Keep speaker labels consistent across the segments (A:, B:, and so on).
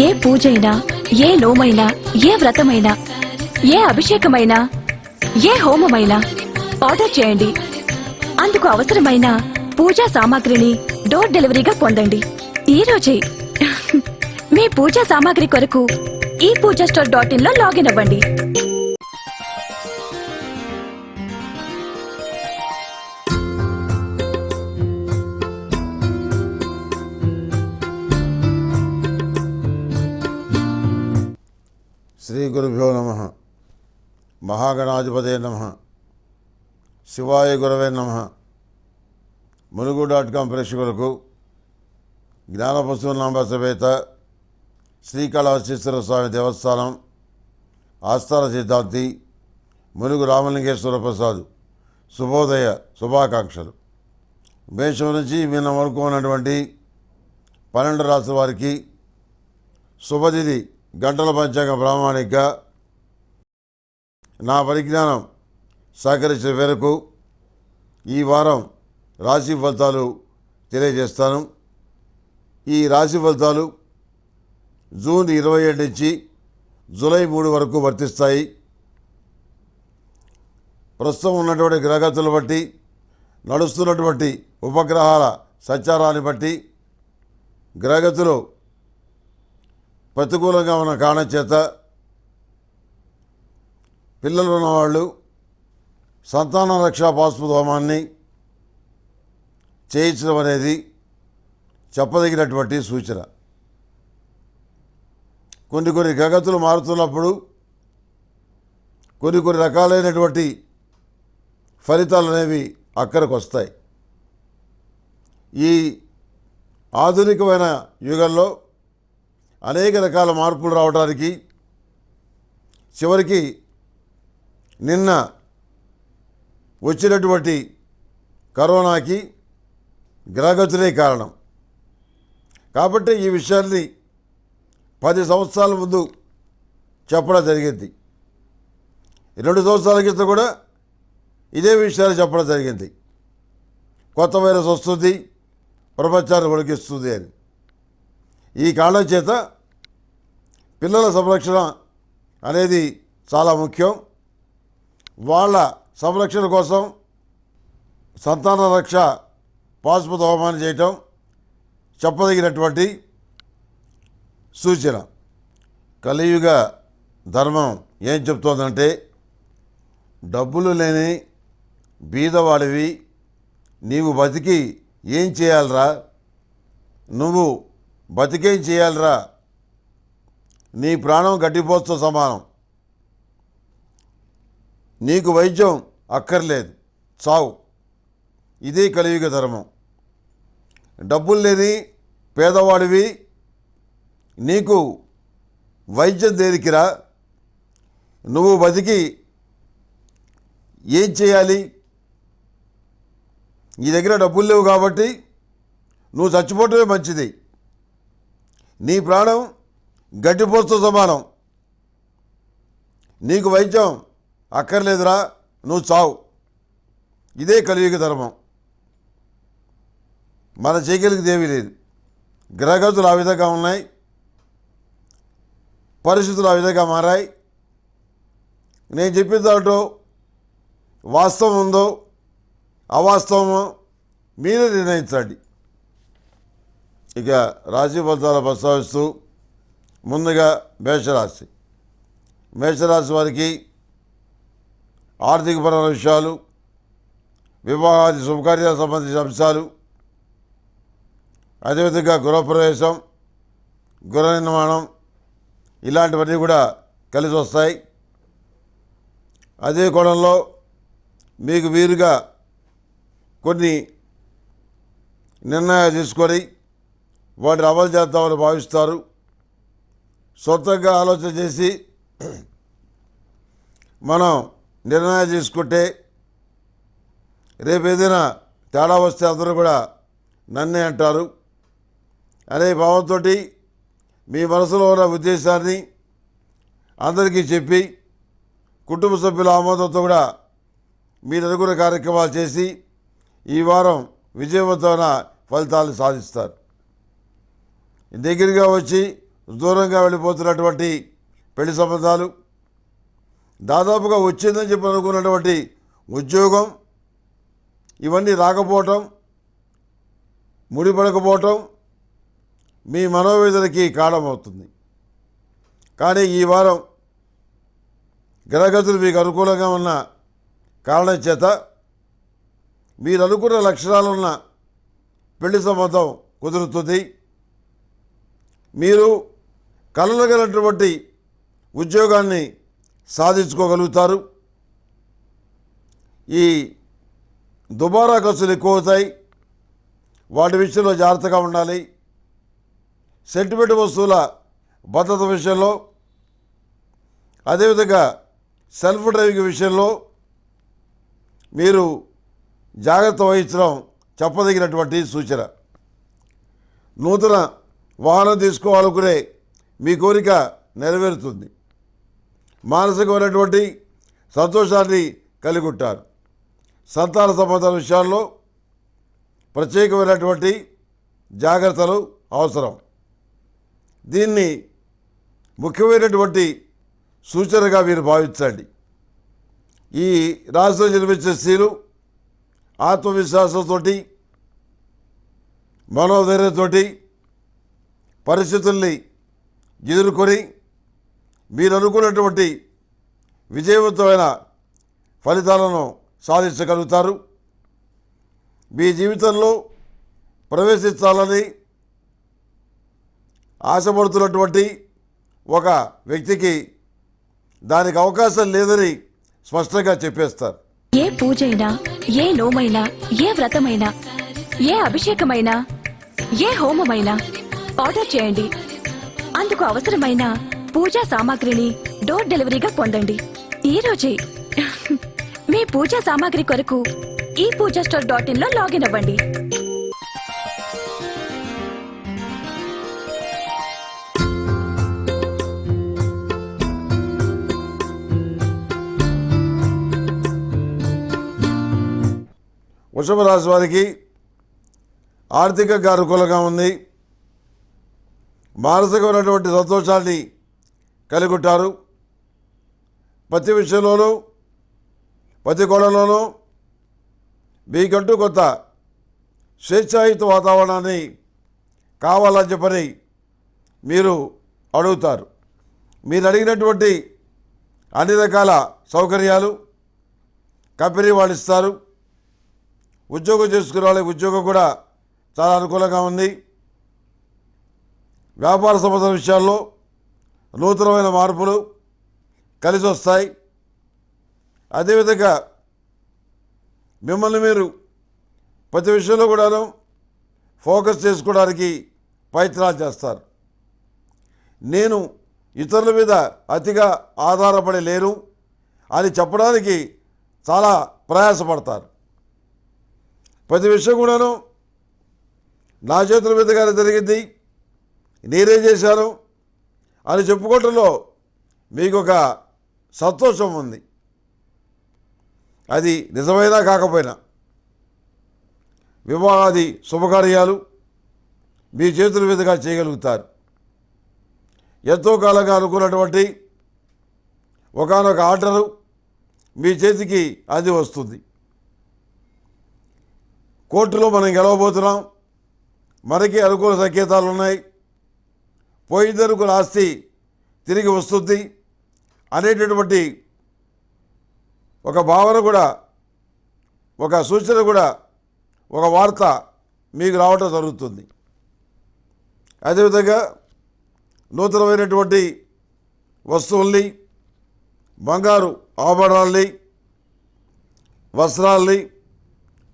A: ఏ పూజైనా, ఏ నోమైనా, ఏ వ్రతమైనా, ఏ అభిషేకమైనా, ఏ హోమమైనా ఆర్డర్ చేయండి. అందుకు అవసరమైన పూజా సామాగ్రిని డోర్ డెలివరీగా పొందండి ఈ రోజే. మీ పూజా సామాగ్రి కొరకు ఈ పూజా స్టోర్ .in లో లాగిన్ అవ్వండి.
B: శ్రీ గురుభ్యో నమః. మహాగణాధిపతే నమః. శివాయ గురవే నమః. ములుగు.com ప్రేక్షకులకు జ్ఞానపశునాంబ సమేత శ్రీకాళహస్తీశ్వర స్వామి దేవస్థానం ఆస్థాన సిద్ధాంతి ములుగు రామలింగేశ్వర ప్రసాద్ శుభోదయ శుభాకాంక్షలు. మేషం నుంచి మీనం వరకు ఉన్నటువంటి 12 రాసుల వారికి శుభతిథి గంటల పంచాంగ ప్రామాణికగా నా పరిజ్ఞానం సహకరించిన మేరకు ఈ వారం రాశి ఫలితాలు తెలియజేస్తాను. ఈ రాశి ఫలితాలు జూన్ 27 నుంచి జూలై 3 వరకు వర్తిస్తాయి. ప్రస్తుతం ఉన్నటువంటి గ్రహగతులు బట్టి, నడుస్తున్నటువంటి ఉపగ్రహాల సంచారాన్ని బట్టి, గ్రహగతులు ప్రతికూలంగా ఉన్న కారణం చేత పిల్లలు ఉన్నవాళ్ళు సంతాన రక్షా పాశుపత హోమాన్ని చేయించడం అనేది చెప్పదగినటువంటి సూచన. కొన్ని గ్రహగతులు మారుతున్నప్పుడు కొన్ని రకాలైనటువంటి ఫలితాలు అనేవి అక్కడికి వస్తాయి. ఈ ఆధునికమైన యుగంలో అనేక రకాల మార్పులు రావడానికి చివరికి నిన్న వచ్చినటువంటి కరోనాకి గ్రహగతులే కారణం. కాబట్టి ఈ విషయాన్ని 10 సంవత్సరాల ముందు చెప్పడం జరిగింది. 2 సంవత్సరాల క్రితం కూడా ఇదే విషయాలు చెప్పడం జరిగింది. కొత్త వైరస్ వస్తుంది, ప్రపంచాన్ని వణికిస్తుంది అని. ఈ కారణం చేత పిల్లల సంరక్షణ అనేది చాలా ముఖ్యం. వాళ్ళ సంరక్షణ కోసం సంతాన రక్ష పాశుపత హోమాన్ని చేయటం చెప్పదగినటువంటి సూచన. కలియుగ ధర్మం ఏం చెప్తోందంటే, డబ్బులు లేని బీదవాడివి నీవు బతికి ఏం చేయాలరా, నువ్వు బతికేం చేయాలరా, నీ ప్రాణం గడ్డిపోతతో సమానం, నీకు వైద్యం అక్కర్లేదు, చావు. ఇదే కలియుగ ధర్మం. డబ్బులు లేని పేదవాడివి నీకు వైద్యం దేనికిరా, నువ్వు బతికి ఏం చేయాలి, నీ దగ్గర డబ్బులు లేవు కాబట్టి నువ్వు చచ్చిపోవటమే మంచిది, నీ ప్రాణం గడ్డిపోతతో సమానం, నీకు వైద్యం అక్కర్లేదురా, నువ్వు చావు. ఇదే కలియుగ ధర్మం. మన చేయగలిగేది ఏమీ లేదు. గ్రహగతులు ఆ విధంగా ఉన్నాయి, పరిస్థితులు ఆ విధంగా మారాయి. నేను చెప్పిన దాంట్లో వాస్తవం ఉందో అవాస్తవమో మీరే నిర్ణయించండి. ఇక రాశి ఫలితాలు ప్రస్తావిస్తూ ముందుగా మేషరాశి. మేషరాశి వారికి ఆర్థికపరమైన విషయాలు, వివాహాది శుభకార్యాలకు సంబంధించిన అంశాలు, అదేవిధంగా గృహప్రవేశం, గృహ నిర్మాణం ఇలాంటివన్నీ కూడా కలిసి వస్తాయి. అదే కోణంలో మీకు వీరుగా కొన్ని నిర్ణయాలు తీసుకొని వాటిని అమలు చేద్దామని భావిస్తారు. సొంతంగా ఆలోచన చేసి మనం నిర్ణయాలు తీసుకుంటే రేపు ఏదైనా తేడా వస్తే అందరూ కూడా నన్నే అంటారు అనే భావంతో మీ మనసులో ఉన్న ఉద్దేశాన్ని అందరికీ చెప్పి కుటుంబ సభ్యుల ఆమోదంతో కూడా మీరు అనుకున్న కార్యక్రమాలు చేసి ఈ వారం విజయవంతమైన ఫలితాలు సాధిస్తారు. దగ్గరగా వచ్చి దూరంగా వెళ్ళిపోతున్నటువంటి పెళ్లి సంబంధాలు, దాదాపుగా వచ్చిందని చెప్పి అనుకున్నటువంటి ఉద్యోగం, ఇవన్నీ రాకపోవటం, ముడిపడకపోవటం మీ మనోవేదనకి కారణమవుతుంది. కానీ ఈ వారం గ్రహగతులు మీకు అనుకూలంగా ఉన్న కారణం చేత మీరు అనుకున్న లక్షణాలున్న పెళ్లి సంబంధం కుదురుతుంది. మీరు కలలుగలటువంటి ఉద్యోగాన్ని సాధించుకోగలుగుతారు. ఈ దుబారా ఖర్చులు ఎక్కువ అవుతాయి, వాటి విషయంలో జాగ్రత్తగా ఉండాలి. సెంటిమెంట్ వస్తువుల భద్రత విషయంలో, అదేవిధంగా సెల్ఫ్ డ్రైవింగ్ విషయంలో మీరు జాగ్రత్త వహించడం చెప్పదగినటువంటి సూచన. నూతన వాహనం తీసుకోవాలనుకునే మీ కోరిక నెరవేరుతుంది. మానసికమైనటువంటి సంతోషాన్ని కలిగి ఉంటారు. సంతాన సంబంధాల విషయాల్లో ప్రత్యేకమైనటువంటి జాగ్రత్తలు అవసరం. దీన్ని ముఖ్యమైనటువంటి సూచనగా మీరు భావించండి. ఈ రాశిలో జన్మించే స్త్రీలు ఆత్మవిశ్వాసంతో, మనోధైర్యంతో పరిస్థితుల్ని ఎదుర్కొని మీరు అనుకున్నటువంటి విజయవంతమైన ఫలితాలను సాధించగలుగుతారు. మీ జీవితంలో ప్రవేశించాలని ఆశపడుతున్నటువంటి ఒక వ్యక్తికి దానికి అవకాశం లేదని స్పష్టంగా చెప్పేస్తారు.
A: ఏ పూజైనా, ఏ నోమైనా, ఏ వ్రతమైనా, ఏ అభిషేకమైనా, ఏ హోమమైనా ఆర్డర్ చేయండి. అందుకు అవసరమైన పూజా సామాగ్రిని డోర్ డెలివరీగా పొందండి ఈ రోజే. మీ పూజా సామాగ్రి కొరకు ఈ పూజాస్టోర్.in లో లాగిన్ అవ్వండి.
B: వృషభ రాశి వారికి ఆర్థికంగా అనుకూలంగా ఉంది. మానసికమైనటువంటి సంతోషాన్ని కలిగి ఉంటారు. ప్రతి విషయంలోనూ, ప్రతి కోణంలోనూ మీకంటూ కొంత స్వేచ్ఛాయుత వాతావరణాన్ని కావాలని చెప్పని మీరు అడుగుతారు. మీరు అడిగినటువంటి అన్ని రకాల సౌకర్యాలు కంపెనీ వాళ్ళు ఇస్తారు. ఉద్యోగం చేసుకునే వాళ్ళకి ఉద్యోగం కూడా చాలా అనుకూలంగా ఉంది. వ్యాపార సంబంధ విషయాల్లో నూతనమైన మార్పులు కలిసి వస్తాయి. అదేవిధంగా మిమ్మల్ని మీరు ప్రతి విషయంలో కూడాను ఫోకస్ చేసుకోవడానికి ప్రయత్నాలు చేస్తారు. నేను ఇతరుల మీద అతిగా ఆధారపడి లేను అని చెప్పడానికి చాలా ప్రయాసపడతారు. ప్రతి విషయం కూడాను నా చేతుల మీదుగానే జరిగింది, నేనే చేశాను అని చెప్పుకోవటంలో మీకు ఒక సంతోషం ఉంది. అది నిజమైనా కాకపోయినా వివాహాది శుభకార్యాలు మీ చేతుల మీదుగా చేయగలుగుతారు. ఎంతో కాలంగా అనుకున్నటువంటి ఒకానొక ఆర్డరు మీ చేతికి అది వస్తుంది. కోర్టులో మనం గెలవబోతున్నాం, మనకి అనుకూల సంకేతాలు ఉన్నాయి, పోయిందనుకున్న ఆస్తి తిరిగి వస్తుంది అనేటటువంటి ఒక భావన కూడా, ఒక సూచన కూడా, ఒక వార్త మీకు రావటం జరుగుతుంది. అదేవిధంగా నూతనమైనటువంటి వస్తువుల్ని, బంగారు ఆభరణాల్ని, వస్త్రాల్ని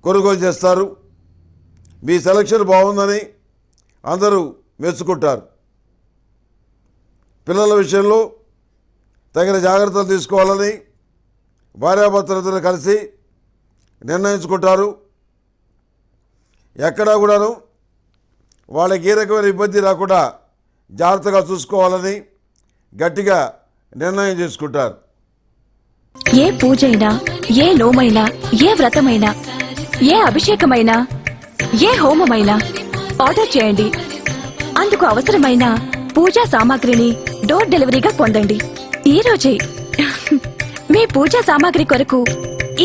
B: కొనుగోలు చేస్తారు. మీ సెలక్షన్ బాగుందని అందరూ మెచ్చుకుంటారు. పిల్లల విషయంలో తగిన జాగ్రత్తలు తీసుకోవాలని భార్యాభర్తలతో కలిసి నిర్ణయించుకుంటారు. ఎక్కడా కూడాను వాళ్ళకి ఏ రకమైన ఇబ్బంది రాకుండా జాగ్రత్తగా చూసుకోవాలని గట్టిగా నిర్ణయం చేసుకుంటారు.
A: ఏ పూజైనా, ఏ నోమైనా, ఏ వ్రతమైనా, ఏ అభిషేకమైనా, ఏ హోమమైనా ఆర్డర్ చేయండి. అందుకు అవసరమైన పూజా సామాగ్రిని డోర్ డెలివరీగా పొందండి ఈ రోజే. మీ పూజా సామాగ్రి కొరకు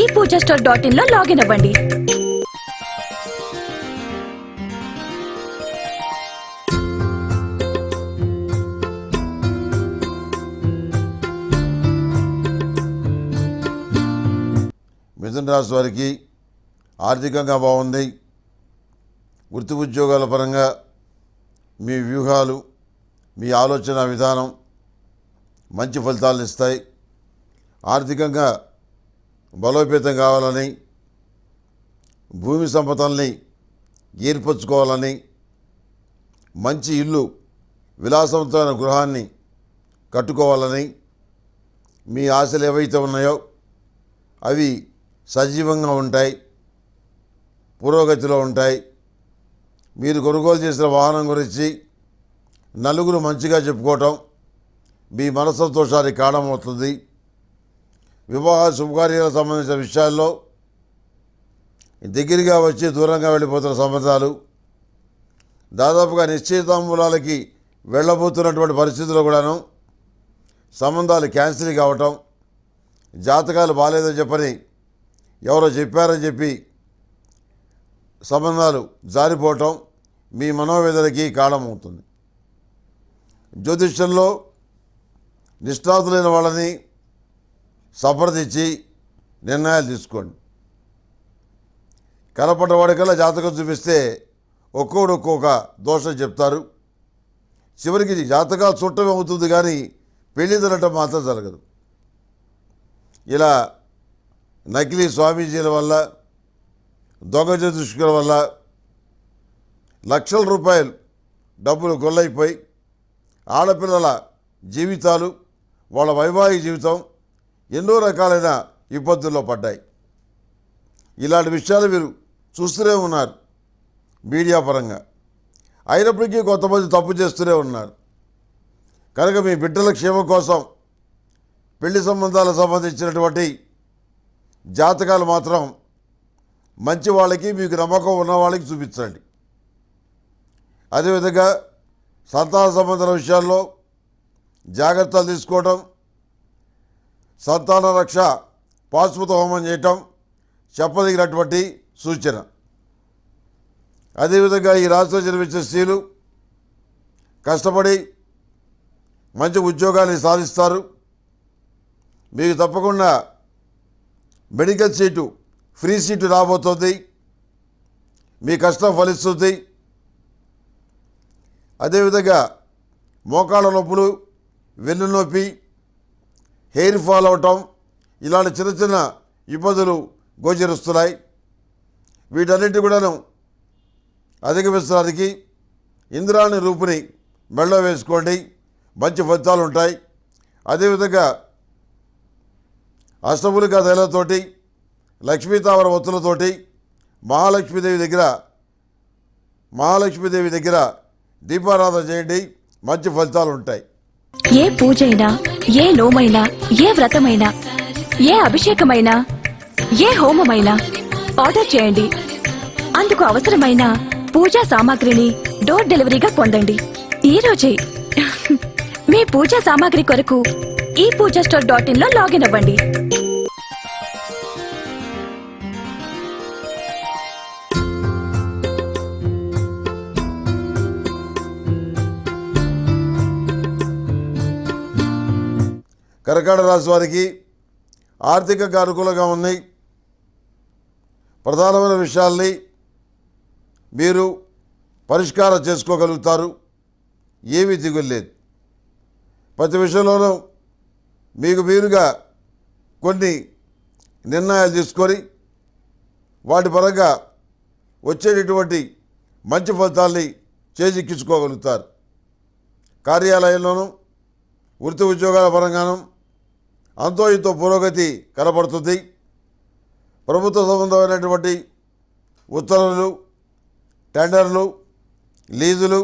A: ఈ పూజా స్టోర్.in లో లాగిన్ అవ్వండి.
B: మిథున రాశి వారికి ఆర్థికంగా బాగుంది. వృత్తి ఉద్యోగాల పరంగా మీ వ్యూహాలు, మీ ఆలోచన విధానం మంచి ఫలితాలను ఇస్తాయి. ఆర్థికంగా బలోపేతం కావాలని, భూమి సంపదల్ని ఏర్పరచుకోవాలని, మంచి ఇల్లు, విలాసవంతమైన గృహాన్ని కట్టుకోవాలని మీ ఆశలు ఏవైతే ఉన్నాయో అవి సజీవంగా ఉంటాయి, పురోగతిలో ఉంటాయి. మీరు కొనుగోలు చేసిన వాహనం గురించి నలుగురు మంచిగా చెప్పుకోవటం మీ మనస్సంతోషానికి కారణమవుతుంది. వివాహ శుభకార్యాలకు సంబంధించిన విషయాల్లో దగ్గరగా వచ్చి దూరంగా వెళ్ళిపోతున్న సంబంధాలు, దాదాపుగా నిశ్చయితాంబూలాలకి వెళ్ళబోతున్నటువంటి పరిస్థితుల్లో కూడాను సంబంధాలు క్యాన్సిల్ కావటం, జాతకాలు బాగాలేదని చెప్పని ఎవరో చెప్పారని చెప్పి సంబంధాలు జారిపోవటం మీ మనోవేదనకి కారణమవుతుంది. జ్యోతిష్యంలో నిష్ణాతులైన వాళ్ళని సంప్రదించి నిర్ణయాలు తీసుకోండి. కనపడ్డవాడికల్లా జాతకం చూపిస్తే ఒక్కొక్కడు ఒక్కొక్క దోషం చెప్తారు. చివరికి జాతకాలు చూడటమే అవుతుంది కానీ పెళ్లి జరగటం మాత్రం జరగదు. ఇలా నకిలీ స్వామీజీల వల్ల, దొంగ జ్యోతిష్కుల వల్ల లక్షల రూపాయలు డబ్బులు గొల్లైపోయి ఆడపిల్లల జీవితాలు, వాళ్ళ వైవాహిక జీవితం ఎన్నో రకాలైన ఇబ్బందుల్లో పడ్డాయి. ఇలాంటి విషయాలు మీరు చూస్తూనే ఉన్నారు మీడియా పరంగా. అయినప్పటికీ కొంతమంది తప్పు చేస్తూనే ఉన్నారు. కనుక మీ బిడ్డల క్షేమం కోసం పెళ్లి సంబంధాలకు సంబంధించినటువంటి జాతకాలు మాత్రం మంచి వాళ్ళకి, మీకు నమ్మకం ఉన్న వాళ్ళకి చూపించండి. అదేవిధంగా సంతాన సంబంధాల విషయాల్లో జాగ్రత్తలు తీసుకోవడం, సంతాన రక్ష పాశుపత హోమం చేయటం చెప్పదగినటువంటి సూచన. అదేవిధంగా ఈ రాశిలో జన్మించిన స్త్రీలు కష్టపడి మంచి ఉద్యోగాన్ని సాధిస్తారు. మీకు తప్పకుండా మెడికల్ సీటు, ఫ్రీ సీటు రాబోతుంది. మీ కష్టం ఫలిస్తుంది. అదేవిధంగా మోకాళ్ళ నొప్పులు, వెన్ను నొప్పి, హెయిర్ ఫాల్ అవటం ఇలాంటి చిన్న చిన్న ఇబ్బందులు గోచరిస్తున్నాయి. వీటన్నిటి కూడాను అధిగమించడానికి ఇంద్రాణి రూపుని మెళ్ళ వేసుకోండి, మంచి ఫలితాలు ఉంటాయి. అదేవిధంగా అష్టములికా తైలంతోటి, లక్ష్మీతామర ఒత్తులతోటి మహాలక్ష్మీదేవి దగ్గర దీపారాధన చేయండి, మంచి ఫలితాలు ఉంటాయి.
A: ఏ పూజైనా, ఏ నోమైనా, ఏ వ్రతమైనా, ఏ అభిషేకమైనా, ఏ హోమమైనా ఆర్డర్ చేయండి. అందుకు అవసరమైన పూజా సామాగ్రిని డోర్ డెలివరీగా పొందండి ఈ రోజే. మీ పూజా సామాగ్రి కొరకు ఈ పూజా స్టోర్.in లో లాగిన్ అవ్వండి.
B: కర్కాటక రాశి వారికి ఆర్థికంగా అనుకూలంగా ఉన్నాయి. ప్రధానమైన విషయాల్ని మీరు పరిష్కారం చేసుకోగలుగుతారు. ఏమీ దిగులేదు. ప్రతి విషయంలోనూ మీకు మీరుగా కొన్ని నిర్ణయాలు తీసుకొని వాటి పరంగా వచ్చేటటువంటి మంచి ఫలితాల్ని చేజిక్కించుకోగలుగుతారు. కార్యాలయంలోనూ వృత్తి ఉద్యోగాల పరంగానూ అంతో ఇంతో పురోగతి కనబడుతుంది. ప్రభుత్వ సంబంధమైనటువంటి ఉత్తర్వులు, టెండర్లు, లీజులు,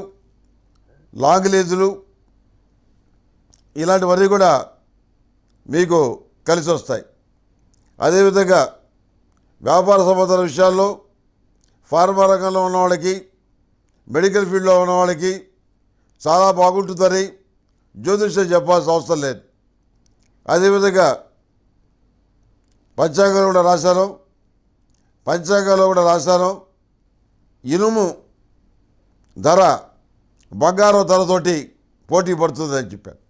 B: లాంగ్ లీజులు ఇలాంటివన్నీ కూడా మీకు కలిసి వస్తాయి. అదేవిధంగా వ్యాపార సంబంధాల విషయాల్లో ఫార్మా రంగంలో ఉన్న వాళ్ళకి, మెడికల్ ఫీల్డ్లో ఉన్న వాళ్ళకి చాలా బాగుంటుందని జ్యోతిష్యం చెప్పాల్సిన అవసరం లేదు. అదేవిధంగా పంచాంగంలో కూడా రాశాను ఇనుము ధర బంగారం ధరతోటి పోటీ పడుతుందని చెప్పాను.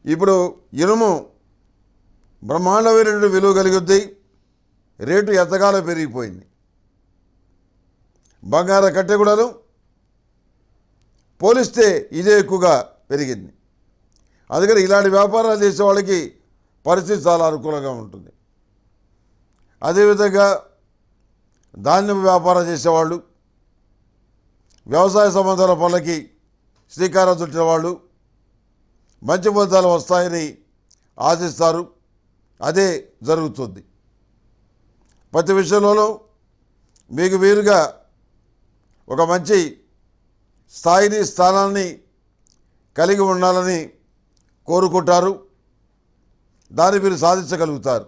B: ఇప్పుడు ఇనుము బ్రహ్మాండమైనటువంటి విలువ కలిగింది, రేటు ఎంతగానో పెరిగిపోయింది. బంగారం కంటే కూడాను పోలిస్తే ఇదే ఎక్కువగా పెరిగింది. అందుకని ఇలాంటి వ్యాపారాలు చేసే వాళ్ళకి పరిస్థితి చాలా అనుకూలంగా ఉంటుంది. అదేవిధంగా ధాన్యం వ్యాపారం చేసేవాళ్ళు, వ్యవసాయ సంబంధాల పనులకి శ్రీకారం చుట్టిన వాళ్ళు మంచి ఫలితాలు వస్తాయని ఆశిస్తారు. అదే జరుగుతుంది. ప్రతి విషయంలోనూ మీకు వీరుగా ఒక మంచి స్థాయిని స్థానాన్ని కలిగి ఉండాలని కోరుకుంటారు. దాన్ని మీరు సాధించగలుగుతారు.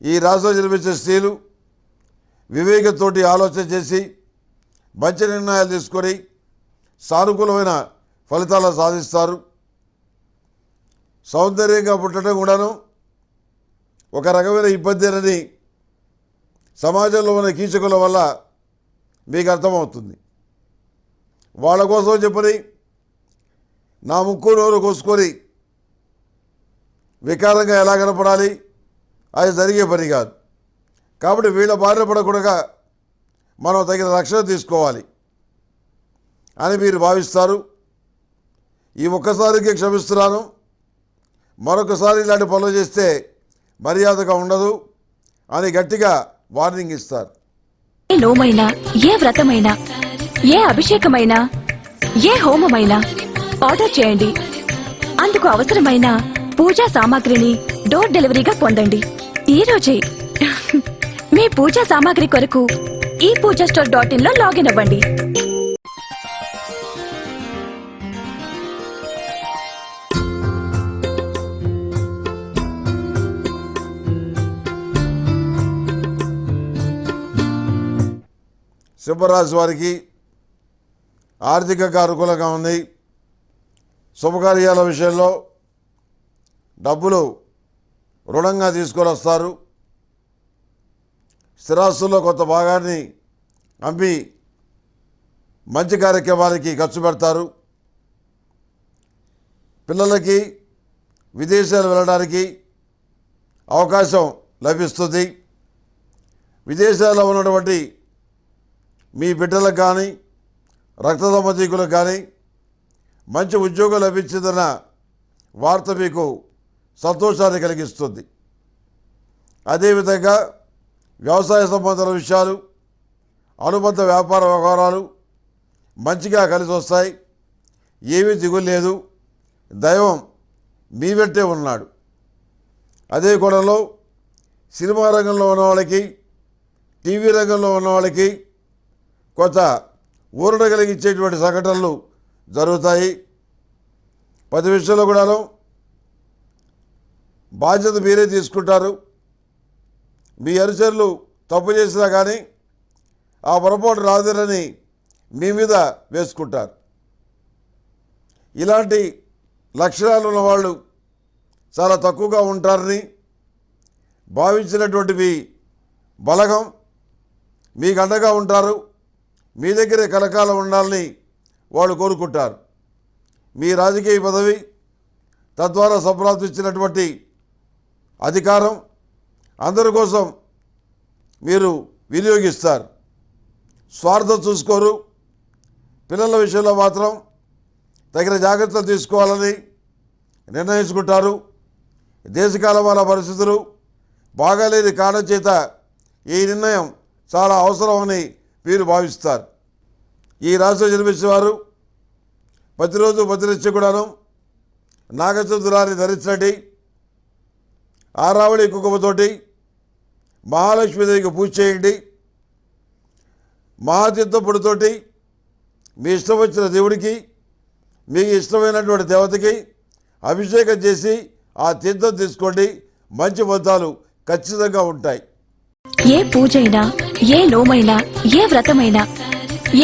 B: ఈ రాశిలో జన్మించే స్త్రీలు వివేకంతోటి ఆలోచన చేసి మంచి నిర్ణయాలు తీసుకొని సానుకూలమైన ఫలితాలు సాధిస్తారు. సౌందర్యంగా పుట్టడం కూడాను ఒక రకమైన ఇబ్బందేనని సమాజంలో ఉన్న కీచకుల వల్ల మీకు అర్థమవుతుంది. వాళ్ళ కోసం చెప్పని నా ముక్కు నోరు కోసుకొని వికారంగా ఎలా కనపడాలి, అది జరిగే పని కాదు. కాబట్టి వీళ్ళ బారిన పడకుండా మనం తగిన రక్షణ తీసుకోవాలి అని మీరు భావిస్తారు. ఈ ఒక్కసారికి క్షమిస్తున్నాను, మరొకసారి ఇలాంటి పనులు చేస్తే మర్యాదగా ఉండదు అని గట్టిగా వార్నింగ్ ఇస్తారు.
A: ఏ నోమైనా, ఏ వ్రతమైనా, ఏ అభిషేకమైనా, ఏ హోమమైనా ఆర్డర్ చేయండి. అందుకు అవసరమైన పూజా సామాగ్రిని డోర్ డెలివరీగా పొందండి. ఈ రోజే మీ పూజా సామాగ్రి కొరకు ePoojaStore.in లో లాగిన్ అవ్వండి.
B: సింహరాశి వారికి ఆర్థికంగా అనుకూలంగా ఉంది. శుభకార్యాల విషయంలో డబ్బులు రుణంగా తీసుకొని వస్తారు. స్థిరాస్తుల్లో కొంత భాగాన్ని అమ్మి మంచి కార్యక్రమాలకి ఖర్చు పెడతారు. పిల్లలకి విదేశాలు వెళ్ళడానికి అవకాశం లభిస్తుంది. విదేశాల్లో ఉన్నటువంటి మీ బిడ్డలకు కానీ రక్త సంబంధికులకు కానీ మంచి ఉద్యోగం లభించిందన్న వార్త మీకు సంతోషాన్ని కలిగిస్తుంది. అదేవిధంగా వ్యవసాయ సంబంధాల విషయాలు, అనుబంధ వ్యాపార వ్యవహారాలు మంచిగా కలిసి వస్తాయి. ఏమీ దిగులు లేదు, దైవం మీ వెంటే ఉన్నాడు. అదే కోణంలో సినిమా రంగంలో ఉన్నవాళ్ళకి, టీవీ రంగంలో ఉన్నవాళ్ళకి కొంత ఊరట కలిగించేటువంటి సంఘటనలు జరుగుతాయి. ప్రతి విషయంలో కూడాను బాధ్యత మీరే తీసుకుంటారు. మీ అనుచరులు తప్పు చేసినా కానీ ఆ పొరపాటు రాదని మీ మీద వేసుకుంటారు. ఇలాంటి లక్షణాలు ఉన్నవాళ్ళు చాలా తక్కువగా ఉంటారని భావించినటువంటి మీ బలగం మీకు అండగా ఉంటారు. మీ దగ్గరే కలకాలం ఉండాలని వాళ్ళు కోరుకుంటారు. మీ రాజకీయ పదవి, తద్వారా సంప్రాప్తించినటువంటి అధికారం అందరి కోసం మీరు వినియోగిస్తారు. స్వార్థం చూసుకోరు. పిల్లల విషయంలో మాత్రం తగిన జాగ్రత్తలు తీసుకోవాలని నిర్ణయించుకుంటారు. దేశకాలమాన పరిస్థితులు బాగాలేని కారణం చేత ఈ నిర్ణయం చాలా అవసరమని మీరు భావిస్తారు. ఈ రాశిలో జన్మించిన వారు ప్రతిరోజు ప్రతినిత్యం కూడాను నాగచంద్రాన్ని ధరించండి. ఆరావళి కుంకుమతోటి మహాలక్ష్మీదేవికి పూజ చేయండి. మహాతీర్థపుడితోటి మీ ఇష్టం వచ్చిన దేవుడికి, మీకు ఇష్టమైనటువంటి దేవతకి అభిషేకం చేసి ఆ తీర్థం తీసుకోండి. మంచి ఫలితాలు ఖచ్చితంగా ఉంటాయి.
A: ఏ పూజైనా, ఏ నోమైనా, ఏ వ్రతమైనా,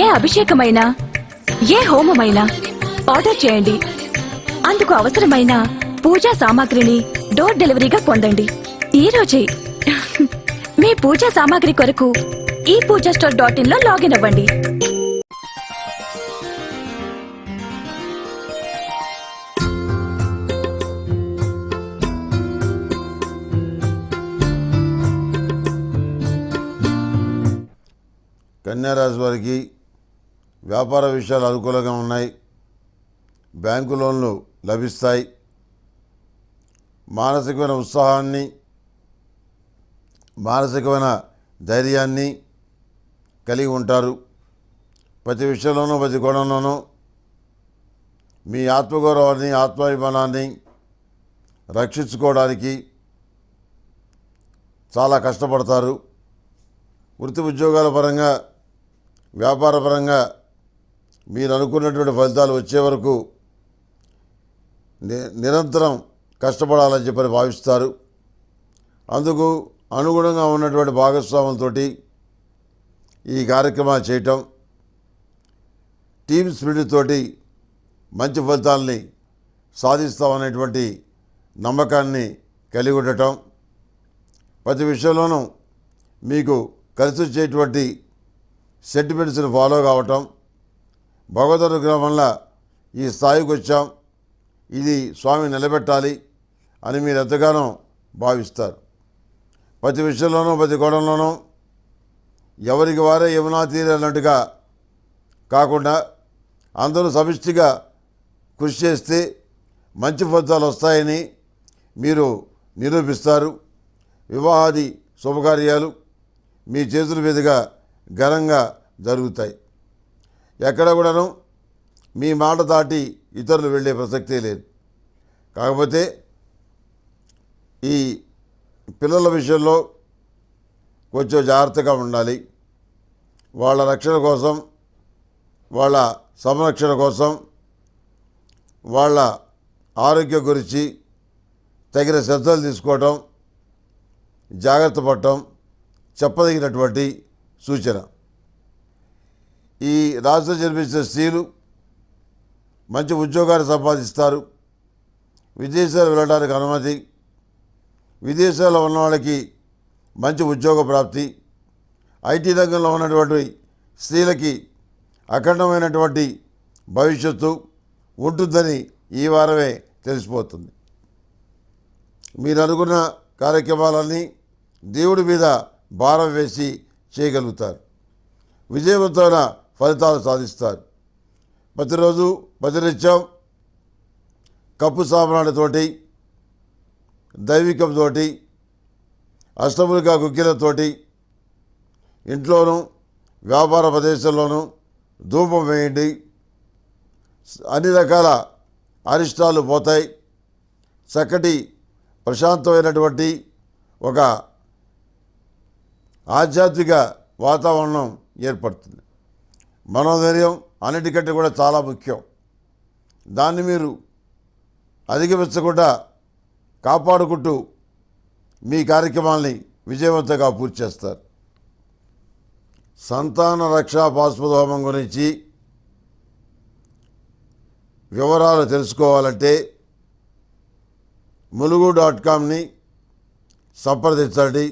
A: ఏ అభిషేకమైనా ఏ హోమమైనా ఆర్డర్ చేయండి. అందుకు అవసరమైన పూజా సామాగ్రిని డోర్ డెలివరీగా పొందండి ఈ రోజే. మీ పూజా సామాగ్రి కొరకు ఈ పూజా స్టోర్.in లో లాగిన్ అవ్వండి.
B: కన్యారాశి వారికి వ్యాపార విషయాలు అనుకూలంగా ఉన్నాయి. బ్యాంకు లోన్లు లభిస్తాయి. మానసికమైన ఉత్సాహాన్ని, మానసికమైన ధైర్యాన్ని కలిగి ఉంటారు. ప్రతి విషయంలోనూ, ప్రతి కోణంలోనూ మీ ఆత్మగౌరవాన్ని, ఆత్మాభిమానాన్ని రక్షించుకోవడానికి చాలా కష్టపడతారు. వృత్తి ఉద్యోగాల పరంగా, వ్యాపార పరంగా మీరు అనుకున్నటువంటి ఫలితాలు వచ్చే వరకు నిరంతరం కష్టపడాలని చెప్పని భావిస్తారు. అందుకు అనుగుణంగా ఉన్నటువంటి భాగస్వాములతోటి ఈ కార్యక్రమాలు చేయటం, టీమ్ స్పిరిట్ తోటి మంచి ఫలితాలని సాధిస్తామనేటువంటి నమ్మకాన్ని కలిగి ఉండటం, ప్రతి విషయంలోనూ మీకు కలిసి వచ్చేటువంటి సెంటిమెంట్స్ని ఫాలో కావటం, భగవద్ అనుగ్రహం వల్ల ఈ స్థాయికి వచ్చాం, ఇది స్వామి నిలబెట్టాలి అని మీరు ఎంతగానో భావిస్తారు. ప్రతి విషయంలోనూ, ప్రతి కోణంలోనూ ఎవరికి వారే యమునా తీరే అన్నట్టుగా కాకుండా అందరూ సమిష్టిగా కృషి చేస్తే మంచి ఫలితాలు వస్తాయని మీరు నిరూపిస్తారు. వివాహాది శుభకార్యాలు మీ చేతుల మీదుగా ఘనంగా జరుగుతాయి. ఎక్కడ కూడాను మీ మాట దాటి ఇతరులు వెళ్ళే ప్రసక్తే లేదు. కాకపోతే ఈ పిల్లల విషయంలో కొంచెం జాగ్రత్తగా ఉండాలి. వాళ్ళ రక్షణ కోసం, వాళ్ళ సంరక్షణ కోసం, వాళ్ళ ఆరోగ్యం గురించి తగిన శ్రద్ధలు తీసుకోవటం, జాగ్రత్త పడటం చెప్పదగినటువంటి సూచన. ఈ రాశిలో జన్మించిన స్త్రీలు మంచి ఉద్యోగాన్ని సంపాదిస్తారు. విదేశాలు వెళ్ళడానికి అనుమతి, విదేశాల్లో ఉన్న వాళ్ళకి మంచి ఉద్యోగ ప్రాప్తి, ఐటీ రంగంలో ఉన్నటువంటి స్త్రీలకి అఖండమైనటువంటి భవిష్యత్తు ఉంటుందని ఈ వారమే తెలిసిపోతుంది. మీరు అనుకున్న కార్యక్రమాలన్నీ దేవుడి మీద భారం వేసి చేయగలుగుతారు. విజయవంతమైన ఫలితాలు సాధిస్తారు. ప్రతిరోజు ప్రతినిత్యం కప్పు సాంబ్రాణితోటి, దైవికంతో, అష్టములుగా గుగ్గిలతోటి ఇంట్లోనూ వ్యాపార ప్రదేశంలోనూ ధూపం వేయండి. అన్ని రకాల అరిష్టాలు పోతాయి. చక్కటి ప్రశాంతమైనటువంటి ఒక ఆధ్యాత్మిక వాతావరణం ఏర్పడుతుంది. మనోధైర్యం అన్నిటికంటే కూడా చాలా ముఖ్యం. దాన్ని మీరు అధిగమించకుండా కాపాడుకుంటూ మీ కార్యక్రమాల్ని విజయవంతంగా పూర్తి చేస్తారు. సంతాన రక్షా పాశుపత హోమం గురించి వివరాలు తెలుసుకోవాలంటే ములుగు.comని సంప్రదించండి.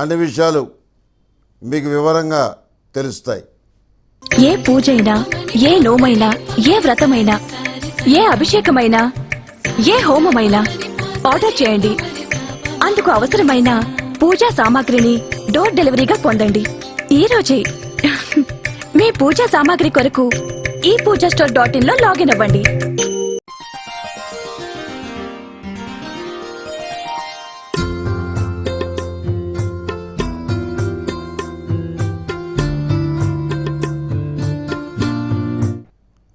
B: అన్ని విషయాలు మీకు వివరంగా తెలుస్తాయి.
A: ఏ పూజైనా, ఏ నోమైనా, ఏ వ్రతమైనా, ఏ అభిషేకమైనా, ఏ హోమమైనా ఆర్డర్ చేయండి. అందుకు అవసరమైన పూజా సామాగ్రిని డోర్ డెలివరీగా పొందండి ఈ రోజే. మీ పూజా సామాగ్రి కొరకు ఈ పూజా స్టోర్.in లో లాగిన్ అవ్వండి.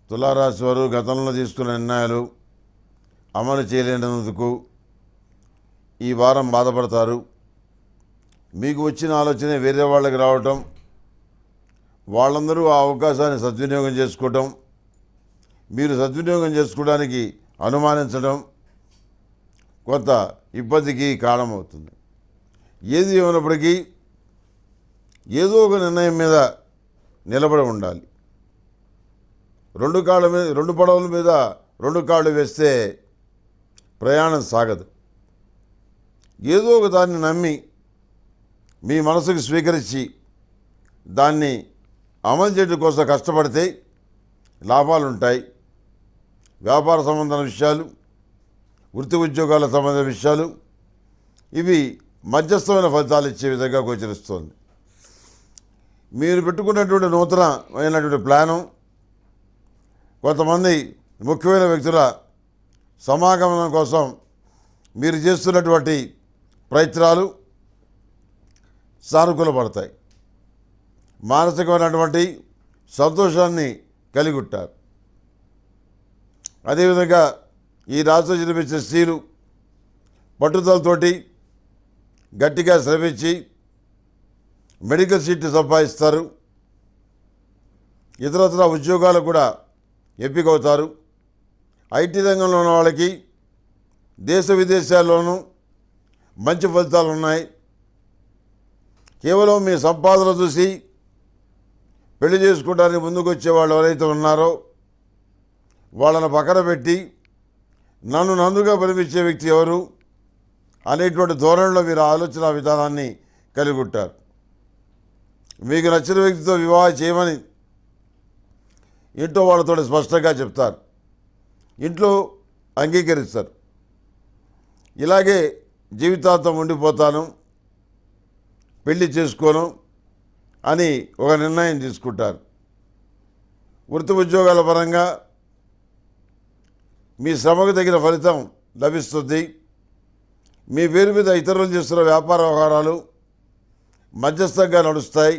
B: తులారాశి వారు గతంలో తీసుకున్న నిర్ణయాలు అమలు చేయలేనందుకు ఈ వారం బాధపడతారు. మీకు వచ్చిన ఆలోచన వేరే వాళ్ళకి రావటం, వాళ్ళందరూ ఆ అవకాశాన్ని సద్వినియోగం చేసుకోవటం, మీరు సద్వినియోగం చేసుకోవడానికి అనుమానించడం కొంత ఇబ్బందికి కారణమవుతుంది. ఏది ఏమైనప్పటికీ ఏదో ఒక నిర్ణయం మీద నిలబడి ఉండాలి. రెండు పడవల మీద రెండు కాళ్ళు వేస్తే ప్రయాణం సాగదు. ఏదో ఒక దాన్ని నమ్మి మీ మనసుకు స్వీకరించి దాన్ని అమలు చేయడం కోసం కష్టపడితే లాభాలు ఉంటాయి. వ్యాపార సంబంధమైన విషయాలు, వృత్తి ఉద్యోగాల సంబంధించిన విషయాలు ఇవి మధ్యస్థమైన ఫలితాలు ఇచ్చే విధంగా గోచరిస్తోంది. మీరు పెట్టుకున్నటువంటి నూతనమైనటువంటి ప్లాను కొంతమంది ముఖ్యమైన వ్యక్తుల సమాగమనం కోసం మీరు చేస్తున్నటువంటి ప్రయత్నాలు సానుకూలపడతాయి. మానసికమైనటువంటి సంతోషాన్ని కలిగి ఉంటారు. అదేవిధంగా ఈ రాశిలో జన్మించిన స్త్రీలు పట్టుదలతోటి గట్టిగా శ్రమించి మెడికల్ సీట్లు సంపాదిస్తారు. ఇతరత్ర ఉద్యోగాలు కూడా ఎంపిక అవుతారు. ఐటీ రంగంలో ఉన్న వాళ్ళకి దేశ విదేశాల్లోనూ మంచి ఫలితాలు ఉన్నాయి. కేవలం మీ సంపాదన చూసి పెళ్లి చేసుకోవడానికి ముందుకు వచ్చే వాళ్ళు ఎవరైతే ఉన్నారో వాళ్ళని పక్కన పెట్టి నన్నుగా ప్రేమించే వ్యక్తి ఎవరు అనేటువంటి ధోరణిలో మీరు ఆలోచన విధానాన్ని కలిగి ఉంటారు. మీకు నచ్చిన వ్యక్తితో వివాహం చేయమని ఇంట్లో వాళ్ళతో స్పష్టంగా చెప్తారు. ఇంట్లో అంగీకరిస్తారు. ఇలాగే జీవితాంతం ఉండిపోతాను, పెళ్లి చేసుకోను అని ఒక నిర్ణయం తీసుకుంటారు. వృత్తి ఉద్యోగాల పరంగా మీ శ్రమకు తగిన ఫలితం లభిస్తుంది. మీ పేరు మీద ఇతరులు చేస్తున్న వ్యాపార వ్యవహారాలు మధ్యస్థంగా నడుస్తాయి.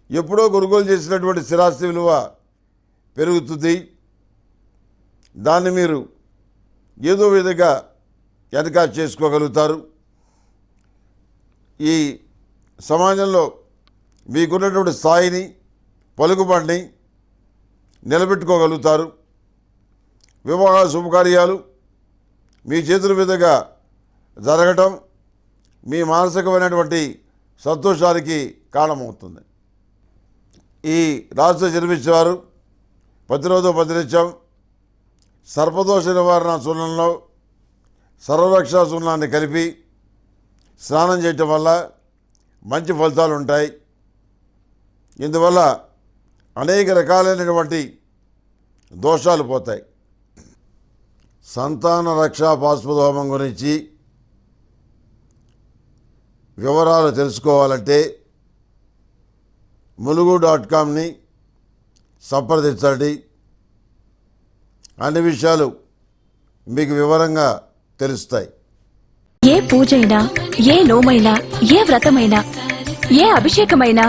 B: ఎప్పుడో కొనుగోలు చేసినటువంటి స్థిరాస్తి విలువ పెరుగుతుంది. దాన్ని మీరు ఏదో విధంగా ఎన్కాష్ చేసుకోగలుగుతారు. ఈ సమాజంలో మీకున్నటువంటి స్థాయిని, పలుకుబడిని నిలబెట్టుకోగలుగుతారు. వివాహ శుభకార్యాలు మీ చేతుల మీదుగా జరగటం మీ మానసికమైనటువంటి సంతోషానికి కారణమవుతుంది. ఈ రాశిలో జన్మించేవారు ప్రతిరోజు ప్రతినిత్యం సర్పదోష నివారణ చూర్ణంలో సర్వరక్షా చూర్ణాన్ని కలిపి స్నానం చేయటం వల్ల మంచి ఫలితాలు ఉంటాయి. ఇందువల్ల అనేక రకాలైనటువంటి దోషాలు పోతాయి. సంతాన రక్షా పాశుపత హోమం గురించి వివరాలు తెలుసుకోవాలంటే mulugu.comని సంప్రదించండి. అన్ని విషయాలు మీకు వివరంగా తెలుస్తాయి.
A: ఏ పూజైనా, ఏ నోమైనా, ఏ వ్రతమైనా, ఏ అభిషేకమైనా,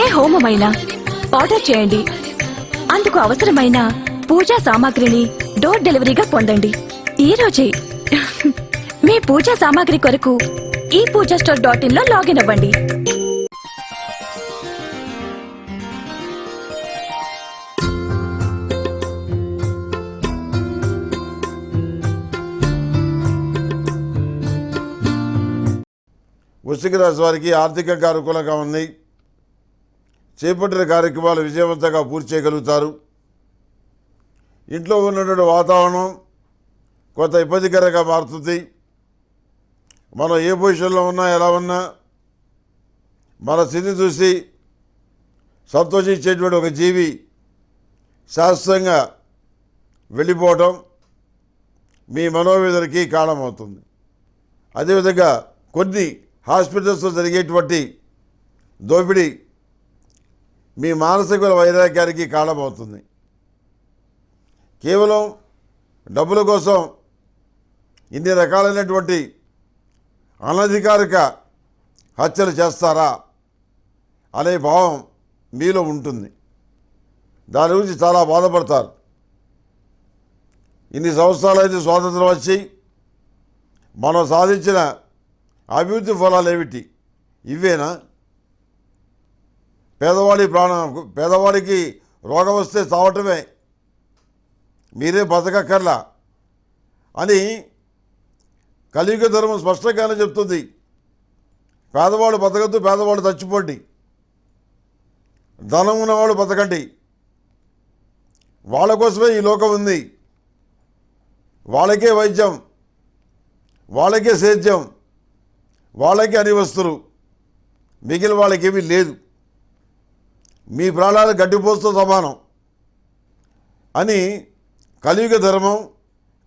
A: ఏ హోమమైనా ఆర్డర్ చేయండి. అందుకు అవసరమైన పూజా సామాగ్రిని డోర్ డెలివరీగా పొందండి. ఈ రోజే మీ పూజా సామాగ్రి కొరకు ePoojaStore.in లో లాగిన్ అవ్వండి.
B: వృశ్చిక రాశి వారికి ఆర్థికంగా అనుకూలంగా ఉంది. చేపట్టిన కార్యక్రమాలు విజయవంతంగా పూర్తి చేయగలుగుతారు. ఇంట్లో ఉన్నటువంటి వాతావరణం కొంత ఇబ్బందికరంగా మారుతుంది. మనం ఏ పొజిషన్లో ఉన్నా, ఎలా ఉన్నా మన స్థితి చూసి సంతోషించేటువంటి ఒక జీవి శాశ్వతంగా వెళ్ళిపోవటం మీ మనోవేదనకి కారణమవుతుంది. అదేవిధంగా కొన్ని హాస్పిటల్స్లో జరిగేటువంటి దోపిడీ మీ మానసిక వైరాగ్యానికి కారణమవుతుంది. కేవలం డబ్బుల కోసం ఇన్ని రకాలైనటువంటి అనధికారిక హత్యలు చేస్తారా అనే భావం మీలో ఉంటుంది. దాని గురించి చాలా బాధపడతారు. ఇన్ని సంవత్సరాలైతే స్వాతంత్రం వచ్చి మనం సాధించిన అభివృద్ధి ఫలాలు ఏమిటి? ఇవేనా? పేదవాడికి రోగం వస్తే చావటమే, మీరే బతకక్కర్లా అని కలియుగ ధర్మం స్పష్టంగానే చెప్తుంది. పేదవాడు బతకద్దు, పేదవాడు చచ్చిపోండి, ధనం ఉన్నవాడు బతకండి వాళ్ళ కోసమే ఈ లోకం ఉంది. వాళ్ళకే వైద్యం, వాళ్ళకే సేద్యం, వాళ్ళకే అన్ని వస్తువులు, మిగిలిన వాళ్ళకేమీ లేదు. మీ ప్రాణాలు గడ్డిపోస్తూ సమానం అని కలియుగ ధర్మం,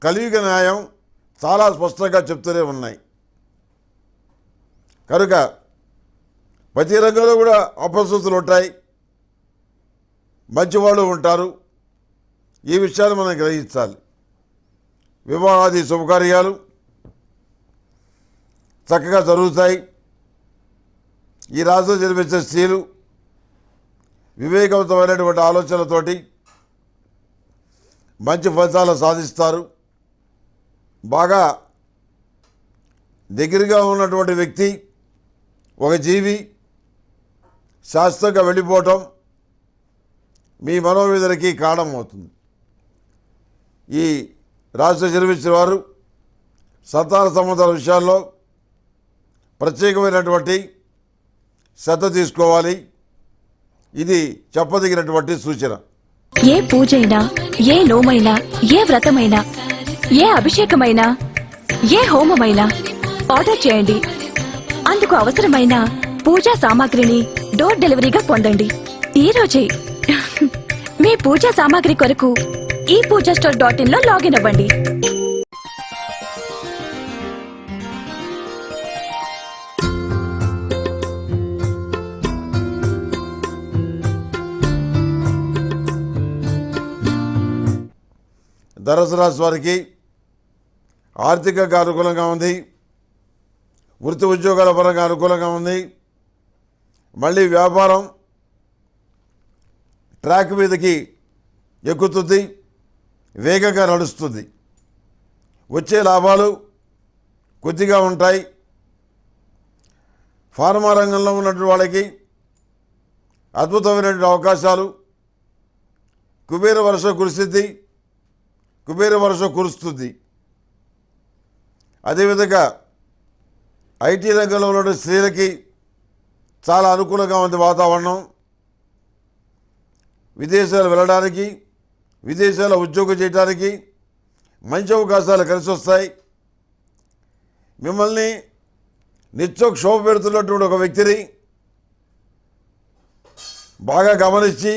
B: కలియుగ న్యాయం చాలా స్పష్టంగా చెప్తూనే ఉన్నాయి. కనుక ప్రతి రంగంలో కూడా అపరిస్థితులు ఉంటాయి, మంచివాళ్ళు ఉంటారు. ఈ విషయాన్ని మనం గ్రహించాలి. వివాహాది శుభకార్యాలు చక్కగా జరుగుతాయి. ఈ రాశిలో జన్మించే స్త్రీలు వివేకవంతమైనటువంటి ఆలోచనలతోటి మంచి ఫలితాలు సాధిస్తారు. బాగా దగ్గరగా ఉన్నటువంటి వ్యక్తి, ఒక జీవి శాశ్వతంగా వెళ్ళిపోవటం మీ మనోవేదనకి కారణమవుతుంది. ఈ రాశిలో జన్మించిన వారు సంతాన సంబంధాల విషయాల్లో ప్రత్యేకమైనటువంటి శ్రద్ధ తీసుకోవాలి. ఇది చెప్పదగినటువంటి సూచన.
A: ఏ పూజైనా, ఏ నోమైనా, ఏ వ్రతమైనా, ఏ అభిషేకమైనా, ఏ హోమమైనా ఆర్డర్ చేయండి. అందుకు అవసరమైన పూజా సామాగ్రిని డోర్ డెలివరీగా పొందండి ఈ రోజే. మీ పూజా సామాగ్రి కొరకు ఈ పూజా స్టోర్ .in లో లాగిన్ అవ్వండి.
B: ధనుసు రాశి వారికి ఆర్థికంగా అనుకూలంగా ఉంది, వృత్తి ఉద్యోగాల పరంగా అనుకూలంగా ఉంది. మళ్ళీ వ్యాపారం ట్రాక్ మీదకి ఎక్కుతుంది, వేగంగా నడుస్తుంది. వచ్చే లాభాలు కొద్దిగా ఉంటాయి. ఫార్మా రంగంలో ఉన్నటువంటి వాళ్ళకి అద్భుతమైనటువంటి అవకాశాలు. కుబేర వర్షం కురిసింది, కుబేర వర్షం కురుస్తుంది. అదేవిధంగా ఐటీ రంగంలో ఉన్న స్త్రీలకి చాలా అనుకూలంగా ఉంది వాతావరణం. విదేశాలు వెళ్ళడానికి, విదేశాల్లో ఉద్యోగం చేయడానికి మంచి అవకాశాలు కలిసి వస్తాయి. మిమ్మల్ని నిత్యం క్షోభ పెడుతున్నటువంటి ఒక వ్యక్తిని బాగా గమనించి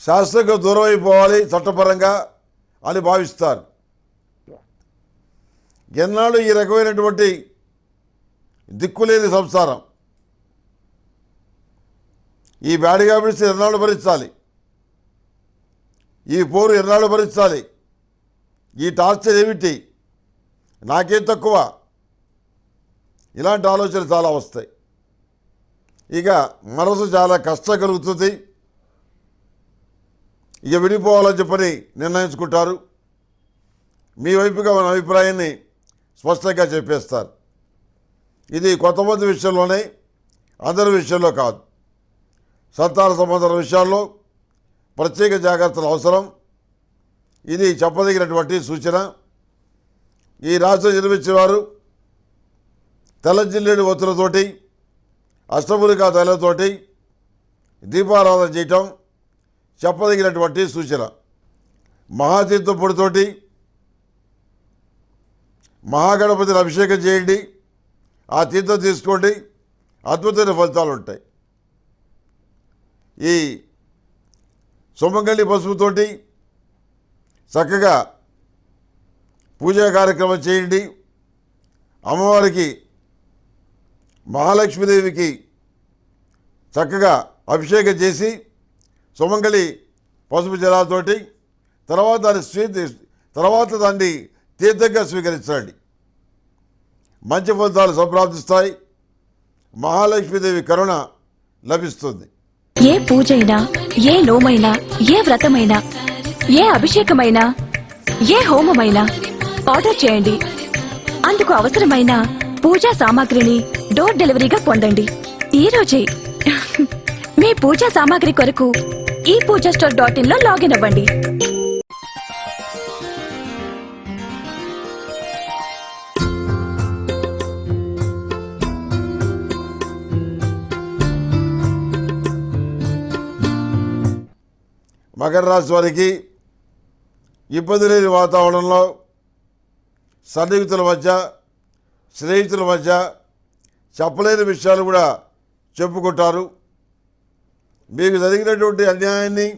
B: శాస్త్రంగా దూరం అయిపోవాలి చట్టపరంగా అని భావిస్తారు. ఎన్నాళ్ళు ఈ రకమైనటువంటి దిక్కులేని సంసారం, ఈ బ్యాడ్ హ్యాబిట్స్ ఎన్నాళ్ళు భరించాలి, ఈ పోరు ఎన్నాళ్ళు భరించాలి, ఈ టార్చర్ ఏమిటి, నాకేం తక్కువ, ఇలాంటి ఆలోచనలు చాలా వస్తాయి. ఇక మనసు చాలా కష్టం కలుగుతుంది. ఇక విడిపోవాలని చెప్పని నిర్ణయించుకుంటారు. మీ వైపుగా మన అభిప్రాయాన్ని స్పష్టంగా చెప్పేస్తారు. ఇది కొంతమంది విషయంలోనే, అందరి విషయంలో కాదు. సంతాన సంబంధాల విషయాల్లో ప్రత్యేక జాగ్రత్తలు అవసరం. ఇది చెప్పదగినటువంటి సూచన. ఈ రాశిలో జన్మించిన వారు తెల్ల జిల్లేడు ఒత్తులతోటి, అష్టములికా తైలతోటి దీపారాధన చేయటం చెప్పదగినటువంటి సూచన. మహాతీర్థం పొడితోటి మహాగణపతిని అభిషేకం చేయండి, ఆ తీర్థం తీసుకోండి, అద్భుతమైన ఫలితాలు ఉంటాయి. ఈ సుమంగళి పసుపుతోటి చక్కగా పూజా కార్యక్రమం చేయండి. అమ్మవారికి, మహాలక్ష్మీదేవికి చక్కగా అభిషేకం చేసి సుమంగళి పసుపు జలాలతోటి తర్వాత దాన్ని తీర్థంగా స్వీకరించండి. మంచి ఫలితాలు సంప్రాప్తిస్తాయి. మహాలక్ష్మీదేవి కరుణ లభిస్తుంది.
A: ఏ పూజైనా, ఏ నోమైనా, ఏ వ్రతమైనా, ఏ అభిషేకమైనా, ఏ హోమమైనా ఆర్డర్ చేయండి. అందుకు అవసరమైన పూజా సామాగ్రిని డోర్ డెలివరీగా పొందండి ఈ రోజే. మీ పూజా సామాగ్రి కొరకు ఈ పూజా స్టోర్ .in లో లాగిన్ అవ్వండి.
B: మకర రాశి వారికి ఇబ్బంది లేని వాతావరణంలో సన్నిహితుల మధ్య, స్నేహితుల మధ్య చెప్పలేని విషయాలు కూడా చెప్పుకుంటారు. మీకు జరిగినటువంటి అన్యాయాన్ని,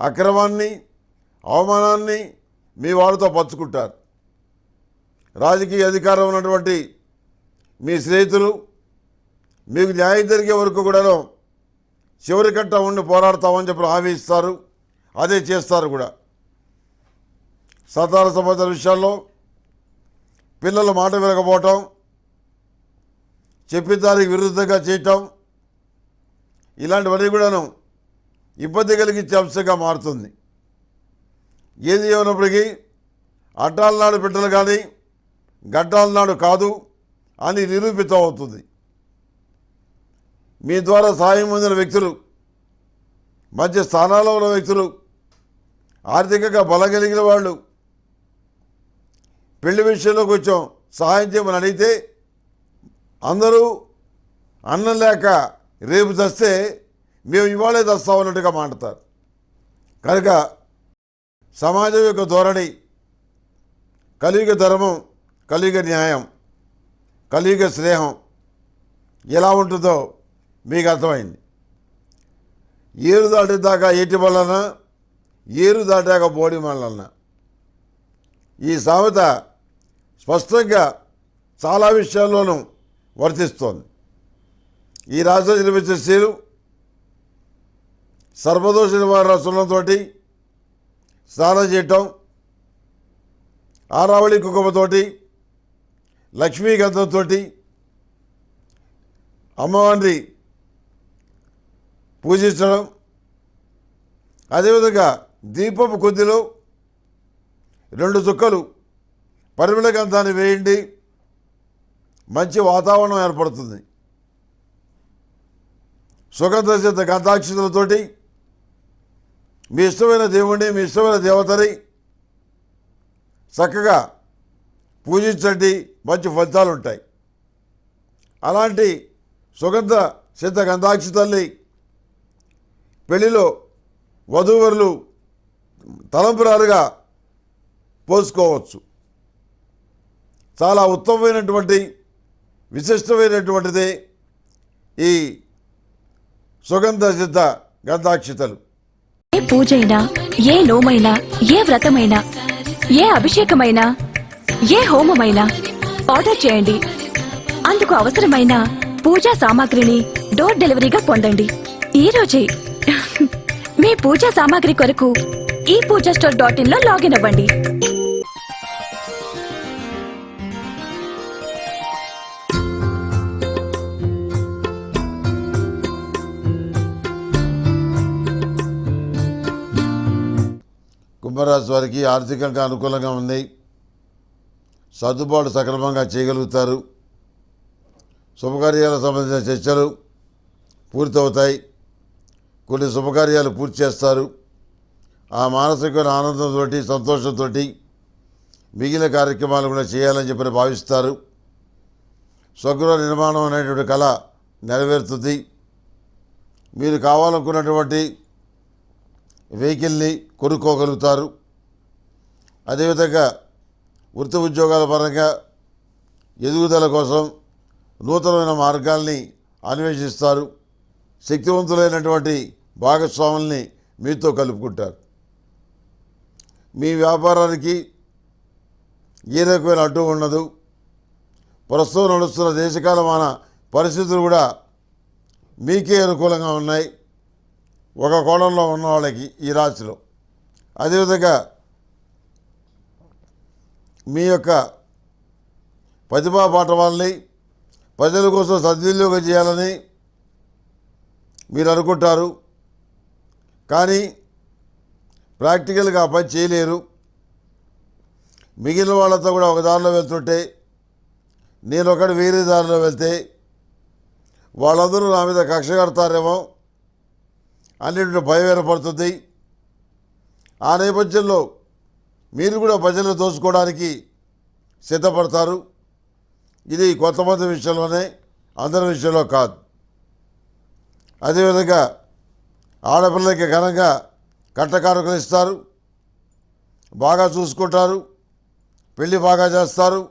B: అక్రమాన్ని, అవమానాన్ని మీ వాళ్ళతో పంచుకుంటారు. రాజకీయ అధికారం ఉన్నటువంటి మీ స్నేహితులు మీకు న్యాయం జరిగే వరకు కూడాను చివరి కట్ట ఉండి పోరాడతామని చెప్పి హామీ ఇస్తారు. అదే చేస్తారు కూడా. సంతాన సంబంధ విషయాల్లో పిల్లల మాట వినకపోవటం, చెప్పిన దానికి విరుద్ధంగా చేయటం, ఇలాంటివన్నీ కూడాను ఇబ్బంది కలిగించే అంశంగా మారుతుంది. ఏది ఏమైనప్పటికీ అడ్డాల నాడు బిడ్డలు కానీ గడ్డాల నాడు కాదు అని నిరూపితం అవుతుంది. మీ ద్వారా సాయం పొందిన వ్యక్తులు, మంచి స్థానాల్లో ఉన్న వ్యక్తులు, ఆర్థికంగా బలం కలిగిన వాళ్ళు పెళ్లి విషయంలో కొంచెం సహాయం చేయమని అడిగితే అందరూ అన్నం లేక రేపు తెస్తే మేము ఇవాళే తెస్తామన్నట్టుగా మాట్లాడతారు. కనుక సమాజం యొక్క ధోరణి, కలియుగ ధర్మం, కలియుగ న్యాయం, కలియుగ స్నేహం ఎలా ఉంటుందో మీకు అర్థమైంది. ఏరు దాటిదాకా ఏటి వలన, ఏరు దాటాక బోడి వలన. ఈ సామెత స్పష్టంగా చాలా విషయాల్లోనూ వర్తిస్తోంది. ఈ రాశిలో జన్మించిన స్త్రీలు సర్పదోష నివారణ సున్నంతో స్నానం చేయటం, ఆరావళి కుంకుమతోటి, లక్ష్మీగంధంతో అమ్మవారిని పూజించడం, అదేవిధంగా దీపపు కొద్దిలో 2 చుక్కలు పరిమళ గంధాన్ని వేయండి. మంచి వాతావరణం ఏర్పడుతుంది. సుగంధ సిద్ధ గంధాక్షతలతోటి మీ ఇష్టమైన దేవుణ్ణి, మీ ఇష్టమైన దేవతని చక్కగా పూజించండి. మంచి ఫలితాలు ఉంటాయి. అలాంటి సుగంధ సిద్ధ గంధాక్షతల్ని పెళ్లిలో వధూవరులు తలంపురాలుగా పోసుకోవచ్చు. చాలా ఉత్తమమైనటువంటి, విశిష్టమైనటువంటిదే ఈ సుగంధ సిద్ధ గంధాక్షతలు.
A: ఏ పూజైనా, ఏ నోమైనా, ఏ వ్రతమైనా, ఏ అభిషేకమైనా, ఏ హోమమైనా ఆర్డర్ చేయండి. అందుకు అవసరమైన పూజా సామాగ్రిని డోర్ డెలివరీగా పొందండి ఈ రోజే. మీ పూజా సామాగ్రి కొరకు ఈ పూజా స్టోర్.in లో లాగిన్ అవ్వండి.
B: కుంభరాశి వారికి ఆర్థికంగా అనుకూలంగా ఉంది. సర్దుబాటు సక్రమంగా చేయగలుగుతారు. శుభకార్యాలకు సంబంధించిన చర్చలు పూర్తవుతాయి. కొన్ని శుభకార్యాలు పూర్తి చేస్తారు. ఆ మానసికమైన ఆనందంతో, సంతోషంతో మిగిలిన కార్యక్రమాలు కూడా చేయాలని చెప్పి భావిస్తారు. స్వగృహ నిర్మాణం అనేటువంటి కళ నెరవేరుతుంది. మీరు కావాలనుకున్నటువంటి వెహికల్ని కొనుక్కోగలుగుతారు. అదేవిధంగా వృత్తి ఉద్యోగాల పరంగా ఎదుగుదల కోసం నూతనమైన మార్గాల్ని అన్వేషిస్తారు. శక్తివంతులైనటువంటి భాగస్వాముల్ని మీతో కలుపుకుంటారు. మీ వ్యాపారానికి ఏ రకమైన అడ్డు ఉండదు. ప్రస్తుతం నడుస్తున్న దేశకాలమాన పరిస్థితులు కూడా మీకే అనుకూలంగా ఉన్నాయి. ఒక కోణంలో ఉన్న వాళ్ళకి ఈ రాశిలో. అదేవిధంగా మీ యొక్క ప్రతిభా పాఠవాల్ని ప్రజల కోసం సద్వినియోగం చేయాలని మీరు అనుకుంటారు. కానీ ప్రాక్టికల్గా ఆ పని చేయలేరు. మిగిలిన వాళ్ళతో కూడా ఒక దారిలో వెళ్తుంటే, నేను ఒకటి వేరే దారిలో వెళ్తే వాళ్ళందరూ నా మీద కక్ష కడతారేమో అన్నింటి భయం ఏర్పడుతుంది. ఆ నేపథ్యంలో మీరు కూడా ప్రజలను దోచుకోవడానికి సిద్ధపడతారు. ఇది కొంతమంది విషయంలోనే, అందరి విషయంలో కాదు. అదేవిధంగా ఆడపిల్లలకి ఘనంగా కట్టకారకులు ఇస్తారు, బాగా చూసుకుంటారు, పెళ్లి బాగా చేస్తారు.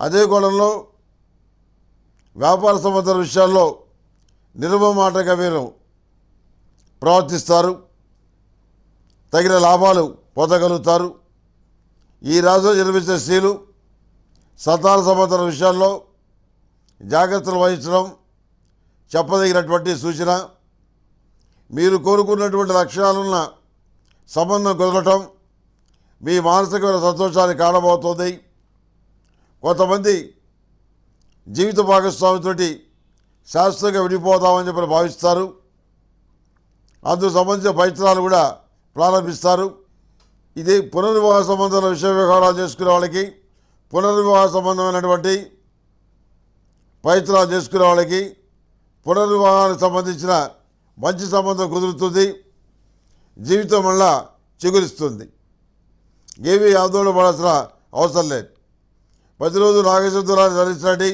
B: అదే కోణంలో వ్యాపార సంబంధ విషయాల్లో నిర్మమాటంగా మీరు ప్రవర్తిస్తారు, తగిన లాభాలు పొందగలుగుతారు. ఈ రాశిలో జన్మించిన స్త్రీలు సంతాన సంబంధ విషయాల్లో జాగ్రత్తలు వహించడం చెప్పదగినటువంటి సూచన. మీరు కోరుకున్నటువంటి లక్షణాలున్న సంబంధం కుదరటం మీ మానసికమైన సంతోషాన్ని కారణమవుతుంది. కొంతమంది జీవిత భాగస్వామితోటి శాశ్వతంగా విడిపోతామని చెప్పి భావిస్తారు. అందుకు సంబంధించిన ప్రయత్నాలు కూడా ప్రారంభిస్తారు. ఇది పునర్వివాహ సంబంధాల విషయ వ్యవహారాలు చేసుకునే వాళ్ళకి, పునర్వివాహ సంబంధమైనటువంటి ప్రయత్నాలు చేసుకునే వాళ్ళకి పునర్వివాహానికి సంబంధించిన మంచి సంబంధం కుదురుతుంది. జీవితం మళ్ళా చిగురిస్తుంది. ఏమీ ఆందోళన పడాల్సిన అవసరం లేదు. ప్రతిరోజు నాగేశ్వరాన్ని ధరించండి.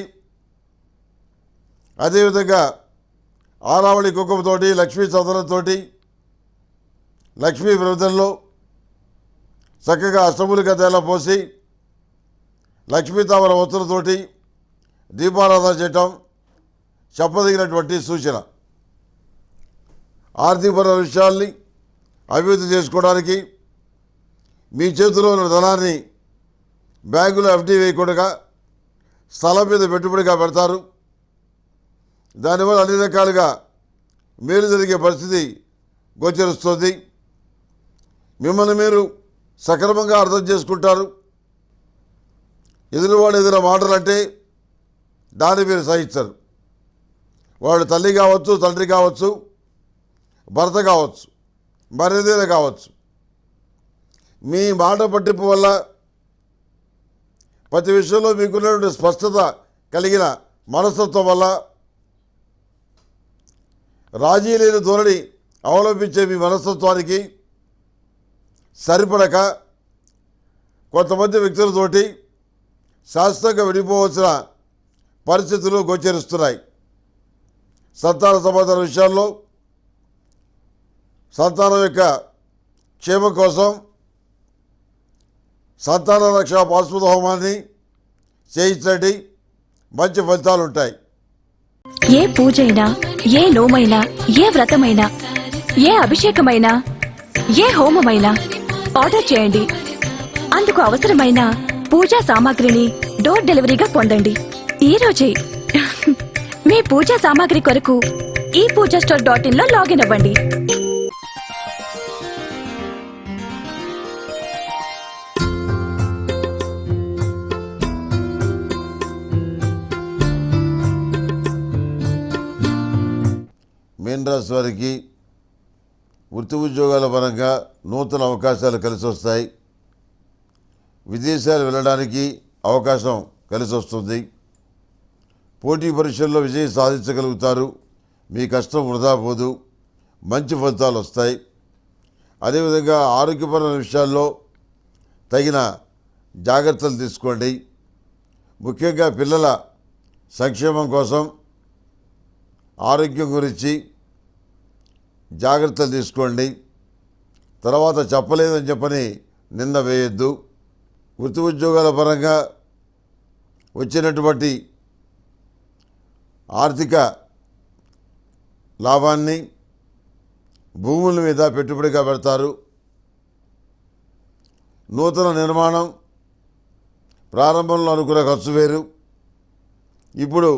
B: అదేవిధంగా ఆరావళి కుంకుమతోటి, లక్ష్మీ చందనంతో, లక్ష్మీ వృద్ధంలో చక్కగా అష్టములిక తేల పోసి లక్ష్మీ తామర ఒత్తులతోటి దీపారాధన చేయటం చెప్పదగినటువంటి సూచన. ఆర్థికపరమైన విషయాల్ని అభివృద్ధి చేసుకోవడానికి మీ చేతిలో ఉన్న ధనాన్ని బ్యాంకులో ఎఫ్డీ వేయకుండా స్థలం మీద పెట్టుబడిగా పెడతారు. దానివల్ల అన్ని రకాలుగా మేలు జరిగే పరిస్థితి గోచరిస్తుంది. మిమ్మల్ని మీరు సక్రమంగా అర్థం చేసుకుంటారు. ఎదురువాడు ఏదైనా మాటలంటే దాన్ని మీరు సహించరు. వాడు తల్లి కావచ్చు, తండ్రి కావచ్చు, భర్త కావచ్చు, మరేదైనా కావచ్చు. మీ మాట పట్టింపు వల్ల ప్రతి విషయంలో మీకున్నటువంటి స్పష్టత కలిగిన మనస్తత్వం వల్ల రాజీ లేని ధోరణి అవలంబించే మీ మనస్తత్వానికి సరిపడక కొంతమంది వ్యక్తులతోటి శాశ్వతంగా విడిపోవలసిన పరిస్థితులు గోచరిస్తున్నాయి. సంతాన సంబంధాల విషయాల్లో సంతానం యొక్క క్షేమం కోసం సంతాన రక్షణ పాశుపత హోమాన్ని చేయించండి. మంచి ఫలితాలు ఉంటాయి.
A: ఏ పూజైనా, ఏ నోమైనా, ఏ వ్రతమైనా, ఏ అభిషేకమైనా, ఏ హోమమైనా ఆర్డర్ చేయండి. అందుకు అవసరమైన పూజా సామాగ్రిని డోర్ డెలివరీగా పొందండి ఈ రోజే. మీ పూజా సామాగ్రి కొరకు ఈ పూజా స్టోర్.in లో లాగిన్ అవ్వండి.
B: మీన రాశి వారికి వృత్తి ఉద్యోగాల పరంగా నూతన అవకాశాలు కలిసి వస్తాయి. విదేశాలు వెళ్ళడానికి అవకాశం కలిసి వస్తుంది. పోటీ పరీక్షల్లో విజయం సాధించగలుగుతారు. మీ కష్టం వృధా పోదు. మంచి ఫలితాలు వస్తాయి. అదేవిధంగా ఆరోగ్యపరమైన విషయాల్లో తగిన జాగ్రత్తలు తీసుకోండి. ముఖ్యంగా పిల్లల సంక్షేమం కోసం ఆరోగ్యం గురించి జాగ్రత్తలు తీసుకోండి. తర్వాత చెప్పలేదని చెప్పని నింద వేయొద్దు. వృత్తి ఉద్యోగాల పరంగా వచ్చినటువంటి ఆర్థిక లాభాన్ని భూముల మీద పెట్టుబడిగా పెడతారు. నూతన నిర్మాణం ప్రారంభంలో అనుకున్న ఖర్చు వేరు, ఇప్పుడు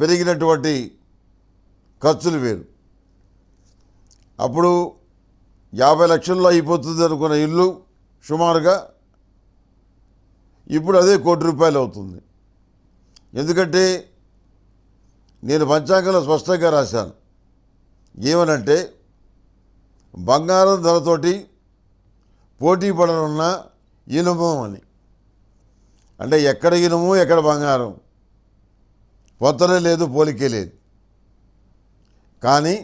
B: పెరిగినటువంటి ఖర్చులు వేరు. అప్పుడు 50 లక్షల్లో అయిపోతుంది అనుకున్న ఇల్లు సుమారుగా ఇప్పుడు అదే ₹1 కోటి అవుతుంది. ఎందుకంటే నేను పంచాంగంలో స్పష్టంగా రాశాను. ఏమనంటే బంగారం ధరతోటి పోటీ పడనున్న ఇనుము అని. అంటే ఎక్కడ ఇనుము ఎక్కడ బంగారం పొత్తనే లేదు, పోలికే లేదు. కానీ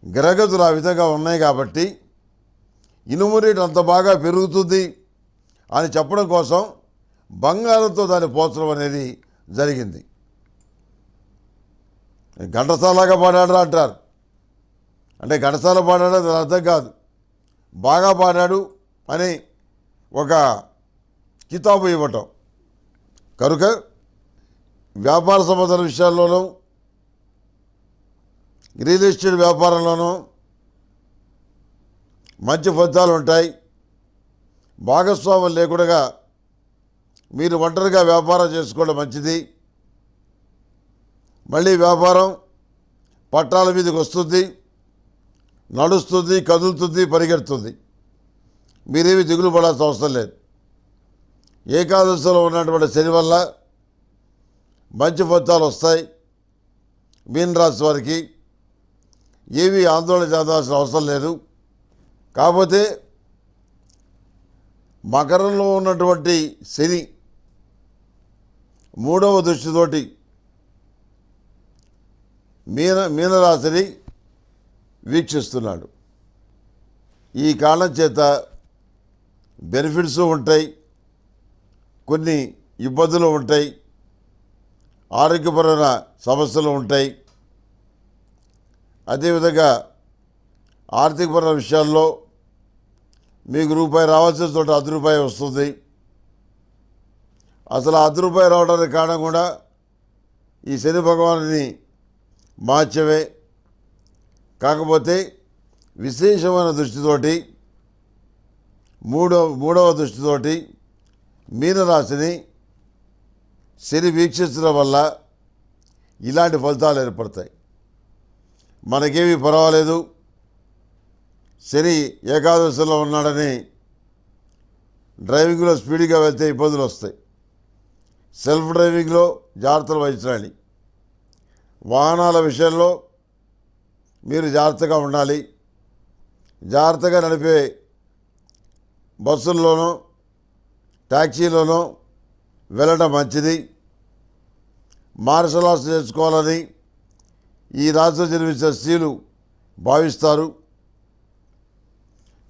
B: గ్రహగతులు ఆ విధంగా ఉన్నాయి కాబట్టి ఇనుము రేటు అంత బాగా పెరుగుతుంది అని చెప్పడం కోసం బంగారంతో దాన్ని పోల్చడం అనేది జరిగింది. ఘంటసాలాగా పాడాడు అంటారు. అంటే ఘంటసాల పాడాడు అది అర్థం కాదు, బాగా పాడాడు అని ఒక కితాబు ఇవ్వటం. కనుక వ్యాపార సంబంధాల విషయాల్లోనూ రియల్ ఎస్టేట్ వ్యాపారంలోనూ మంచి ఫలితాలు ఉంటాయి. భాగస్వాములు లేకుండా మీరు ఒంటరిగా వ్యాపారం చేసుకోవడం మంచిది. మళ్ళీ వ్యాపారం పట్టాల మీదకి వస్తుంది, నడుస్తుంది, కదులుతుంది, పరిగెడుతుంది. మీరేమి దిగులు పడాల్సిన అవసరం లేదు. ఏకాదశిలో ఉన్నటువంటి శని వల్ల మంచి ఫలితాలు వస్తాయి. మీనరాశి వారికి ఏమీ ఆందోళన చెందాల్సిన అవసరం లేదు. కాకపోతే మకరంలో ఉన్నటువంటి శని 3వ దృష్టితోటి మీనరాశిని వీక్షిస్తున్నాడు. ఈ కారణం చేత బెనిఫిట్స్ ఉంటాయి, కొన్ని ఇబ్బందులు ఉంటాయి, ఆరోగ్యపరమైన సమస్యలు ఉంటాయి. అదేవిధంగా ఆర్థికపరమైన విషయాల్లో మీకు రూపాయి రావాల్సిన చోట రూ. 10 వస్తుంది. అసలు రూ. 10 రావడానికి కారణం కూడా ఈ శని భగవానుని మార్చవే. కాకపోతే విశేషమైన దృష్టితోటి మూడవ దృష్టితోటి మీనరాశిని శని వీక్షించడం వల్ల ఇలాంటి ఫలితాలు ఏర్పడతాయి. మనకేమీ పర్వాలేదు, శని ఏకాదశిలో ఉన్నాడని డ్రైవింగ్లో స్పీడ్గా వెళ్తే ఇబ్బందులు వస్తాయి. సెల్ఫ్ డ్రైవింగ్లో జాగ్రత్తలు వహించాలి. వాహనాల విషయంలో మీరు జాగ్రత్తగా ఉండాలి. జాగ్రత్తగా నడిపే బస్సుల్లోనూ ట్యాక్సీలోనూ వెళ్ళడం మంచిది. మార్షల్ ఆర్ట్స్ నేర్చుకోవాలని ఈ రాశిలో జన్మించిన స్త్రీలు భావిస్తారు.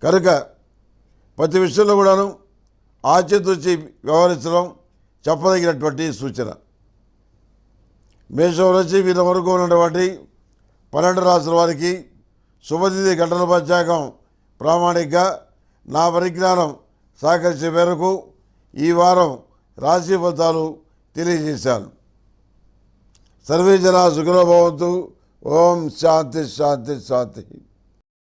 B: కనుక ప్రతి విషయంలో కూడాను ఆచితూచి వ్యవహరించడం చెప్పదగినటువంటి సూచన. మేషం నుంచి వీళ్ళ వరకు ఉన్నటువంటి 12 రాశుల వారికి శుభతిథి గంటల పంచాంగం ప్రామాణికంగా నా పరిజ్ఞానం సహకరించే మేరకు ఈ వారం రాశి ఫలితాలు తెలియజేశాను. సర్వే జనా సుఖినో భవంతు. ఓం శాంతి శాంతి శాంతి.